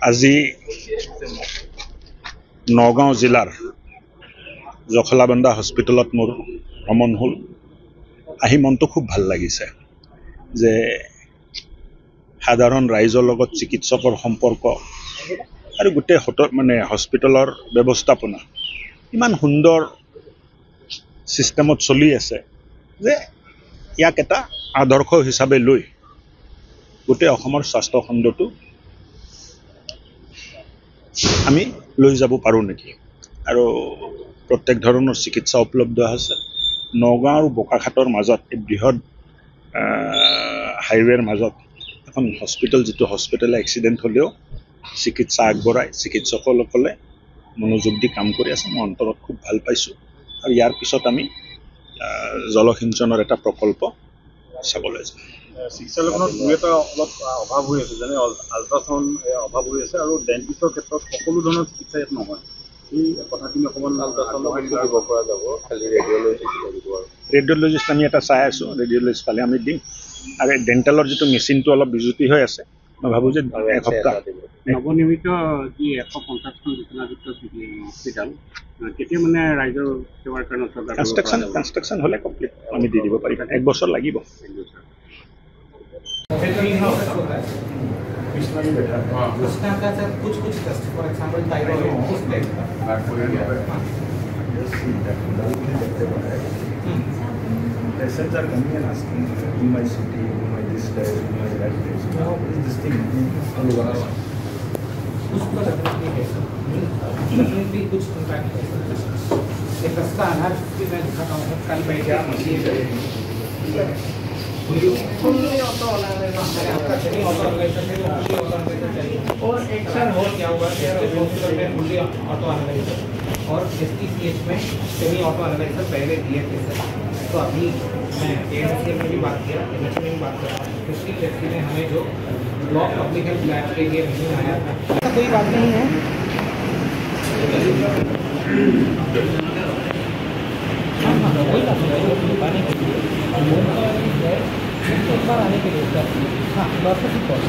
আজি নগাঁও জিলাৰ জখলাবন্ধা হস্পিটেলত মোৰ ভ্ৰমণ হ'ল। আহি মনটো খুব ভাল লাগিছে যে সাধাৰণ ৰাইজৰ লগত চিকিৎসকৰ সম্পৰ্ক আৰু গোটেই হস্পিটেলৰ ব্যৱস্থাপনা ইমান সুন্দৰ চিষ্টেমত চলি আছে যে ইয়াক এটা আদৰ্শ হিচাপে লৈ গোটেই অসমৰ স্বাস্থ্য খণ্ডটো আমি লৈ যাব পাৰোঁ নেকি। আৰু প্ৰত্যেক ধৰণৰ চিকিৎসা উপলব্ধ আছে। নগাঁও আৰু বোকাখাটৰ মাজত এই বৃহৎ হাইৱেৰ মাজত এখন হস্পিটেল, যিটো হস্পিটেলে এক্সিডেণ্ট হ'লেও চিকিৎসা আগবঢ়ায়, চিকিৎসকসকলে মনোযোগ দি কাম কৰি আছে। মই অন্তৰত খুব ভাল পাইছোঁ। আৰু ইয়াৰ পিছত আমি জলসিঞ্চনৰ এটা প্ৰকল্প চাবলৈ যাম। চিকিৎসালয়খনত দুই এটা অলপ অভাৱ হৈ আছে, যেনে আল্ট্ৰাচাউণ্ড অভাৱ হৈ আছে আৰু ডেণ্টিষ্টৰ ক্ষেত্ৰত সকলো ধৰণৰ চিকিৎসা ইয়াত নহয়। এই কথাখিনি অকণমান আল্ট্ৰাচাউণ্ড দিব পৰা যাব, খালি ৰেডিঅ'লজিষ্ট লাগিব। ৰেডিঅ'লজিষ্ট আমি এটা চাই আছোঁ, ৰেডিঅ'লজিষ্ট পালে আমি দিম। আৰু ডেণ্টেলৰ যিটো মেচিনটো অলপ বিজুতি হৈ আছে, মই ভাবোঁ যে এসপ্তাহ নৱনিৰ্মিত যি 150খন বিচনাযুক্ত হস্পিটেল কেতিয়া মানে ৰাইজৰ সেৱাৰ কাৰণে কনষ্ট্ৰাকশ্যন হ'লে কমপ্লিট আমি দি দিব পাৰিম। 1 বছৰ লাগিব। उसका क्या सर कुछ टेस्ट फॉर एग्जांपल थायराइड उस test Patients are coming and asking, do my CT, do my this test, do my that test. Now is this thing all over us? उसका डेफिनेटली कुछ इम्पैक्ट है। एक रास्ता अनार की मैं दिखाता हूँ कल बैठ गया मशीन और एक सर हो क्या हुआ ऑटो एनालाइजर और STCH में सेमी ऑटो एनालाइजर पहले दिए थे सर। तो अभी मैं AMCM में भी बात किया, MHM में भी बात कर रहा हूँ। पिछली व्यक्ति ने हमें जो ब्लॉक पब्लिक हेल्थ लैब के लिए मशीन आया था, कोई बात नहीं है। कोई बात नहीं, पानी के लिए एक बार आने के लिए सर। हाँ, डॉक्टर की कॉल